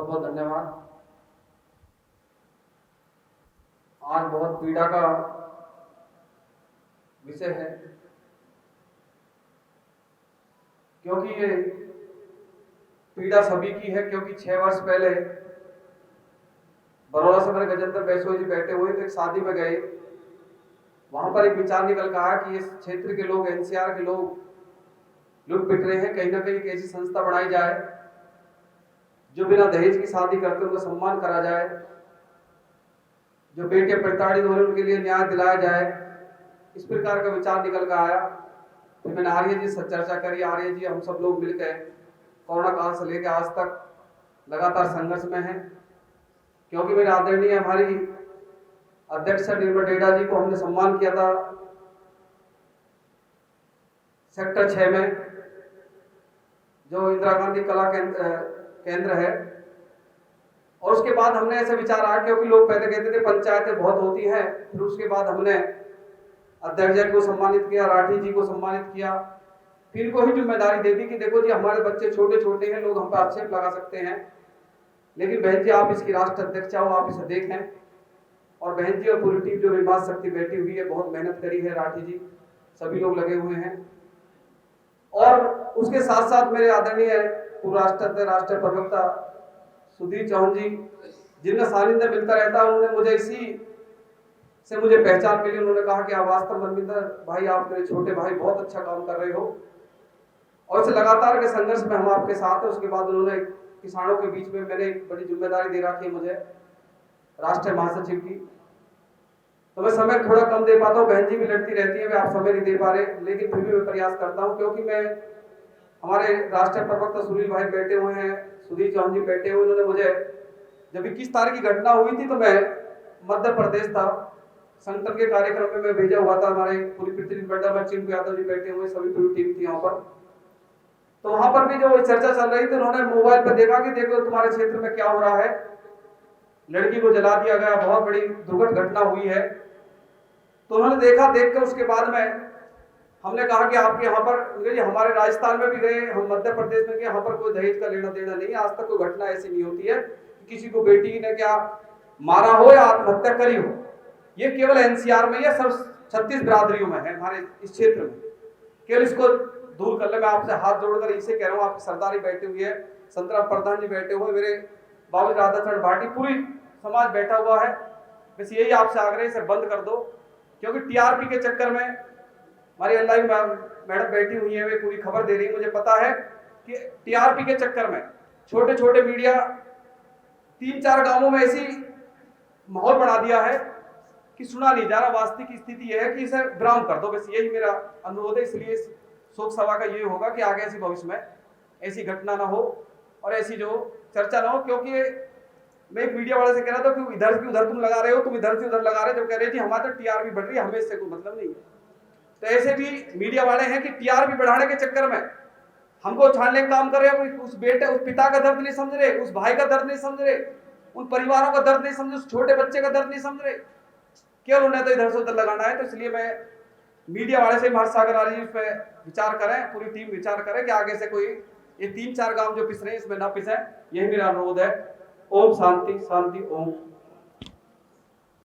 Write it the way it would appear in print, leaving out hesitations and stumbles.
बहुत बहुत धन्यवाद। आज बहुत पीड़ा का विषय है, क्योंकि ये पीड़ा सभी की है। क्योंकि 6 वर्ष पहले बड़ौदा से मेरे गजेंद्र बैसोई जी बैठे हुए थे, एक शादी में गए। वहां पर एक विचार निकल कर आया कि इस क्षेत्र के लोग, एनसीआर के लोग लुट पिट रहे हैं, कहीं ना कहीं एक ऐसी संस्था बनाई जाए जो बिना दहेज की शादी करते उनका सम्मान करा जाए, जो बेटे प्रताड़ित हो रहे उनके लिए न्याय दिलाया जाए। इस प्रकार का विचार निकल कर आया। फिर मैंने आर्य जी से चर्चा करी। आर्य जी हम सब लोग मिलकर कोरोना काल से लेकर आज तक लगातार संघर्ष में हैं, क्योंकि मेरे आदरणीय हमारी अध्यक्ष निर्मल डेडा जी को हमने सम्मान किया था सेक्टर 6 में, जो इंदिरा गांधी कला केंद्र है। और उसके बाद हमने ऐसे विचार आया, क्योंकि लोग पहले कहते थे पंचायतें बहुत होती हैं। फिर उसके बाद हमने अध्यक्ष जी को सम्मानित किया, राठी जी को सम्मानित किया। फिर को ही जिम्मेदारी दे दी कि देखो जी हमारे बच्चे छोटे छोटे हैं, लोग हम पर आक्षेप लगा सकते हैं, लेकिन बहन जी आप इसकी राष्ट्र अध्यक्षा हो, आप इसे देखें। और बहन जी और पूरी टीम जो विवाद शक्ति बैठी हुई है, बहुत मेहनत करी है। राठी जी सभी लोग लगे हुए हैं। और उसके साथ साथ मेरे आदरणीय पूर्व राष्ट्रीय प्रवक्ता सुधीर चौहान जी, जिनका सानिध्य मिलता रहता है, उन्होंने मुझे इसी से मुझे पहचान मिली। उन्होंने कहा कि आप वास्तव मनविंदर भाई, आप मेरे छोटे भाई बहुत अच्छा काम कर रहे हो, और इस लगातार के संघर्ष में हम आपके साथ हैं। उसके बाद उन्होंने किसानों के बीच में मैंने एक बड़ी जिम्मेदारी दे रखी है मुझे, राष्ट्रीय महासचिव की। तो मैं समय थोड़ा कम दे पाता हूँ, बहन जी भी लड़ती रहती है, वे आप समय नहीं दे पा रहे, लेकिन फिर भी मैं प्रयास करता हूँ। क्योंकि मैं हमारे राष्ट्रीय प्रवक्ता सुनील भाई बैठे हुए हैं, सुधीर चौहान जी बैठे हुए, उन्होंने मुझे जब 21 तारीख की घटना हुई थी तो मैं मध्य प्रदेश था, संगठन के कार्यक्रम में मैं भेजा हुआ था। हमारे पूरी प्रतिनिधिमंडल में चिंटू यादव जी बैठे हुए, सभी पूरी टीम थी वहां पर। तो वहां पर भी जो चर्चा चल रही थी, उन्होंने मोबाइल पर देखा कि देखो तुम्हारे क्षेत्र में क्या हो रहा है, लड़की को जला दिया गया, बहुत बड़ी दुर्घट घटना हुई है। तो उन्होंने देखा, देख कर उसके बाद में हमने कहा कि आपके यहाँ पर, हमारे राजस्थान में भी गए, हम मध्य प्रदेश में गए, यहाँ पर कोई दहेज का लेना देना नहीं है। आज तक कोई घटना ऐसी नहीं होती है कि किसी को बेटी ने क्या मारा हो या आत्महत्या करी हो। ये केवल एनसीआर में, यह सब 36 बिरादरियों में है हमारे इस क्षेत्र में। केवल इसको दूर कर ले। मैं आपसे हाथ जोड़कर इसे कह रहा हूँ, आपकी सरदारी बैठी हुई है, संतराम प्रधान जी बैठे हुए, मेरे बाबू राधाचरण भाटी, पूरी समाज बैठा हुआ है। बस यही आपसे आग्रह, इसे बंद कर दो। क्योंकि टीआरपी के चक्कर में हमारी अल्लाह मैडम बैठी हुई है, वे पूरी खबर दे रही है। मुझे पता है कि टीआरपी के चक्कर में छोटे छोटे मीडिया 3-4 गांवों में ऐसी माहौल बना दिया है कि सुना नहीं जा रहा। वास्तविक स्थिति यह है कि इसे विराम कर दो, बस यही मेरा अनुरोध है। इसलिए शोक सभा का ये होगा कि आगे ऐसी भविष्य में ऐसी घटना ना हो और ऐसी जो चर्चा ना हो। क्योंकि मैं एक मीडिया वाले से कह रहा था कि इधर की उधर तुम लगा रहे हो, तुम इधर से उधर लगा रहे हो, जो कह रहे जी हमारे तो टीआरपी बढ़ रही है, हमें इससे कोई मतलब नहीं है। तो ऐसे भी मीडिया वाले हैं कि टीआरपी बढ़ाने के चक्कर में हमको छानने का काम कर रहे हैं। उस बेटे, उस पिता का दर्द नहीं समझ रहे, उस भाई का दर्द नहीं समझ रहे, उन परिवारों का दर्द नहीं समझ रहे, उस छोटे बच्चे का दर्द नहीं समझ रहे, केवल उन्हें तो इधर से उधर लगाना है। तो इसलिए मैं मीडिया वाले से महाराज सागर वाले जी इस पर विचार करें, पूरी टीम विचार करे कि आगे से कोई ये 3-4 गांव जो पिस रहे हैं इसमें ना पिसे। यही मेरा अनुरोध है। ओम शांति शांति ओम।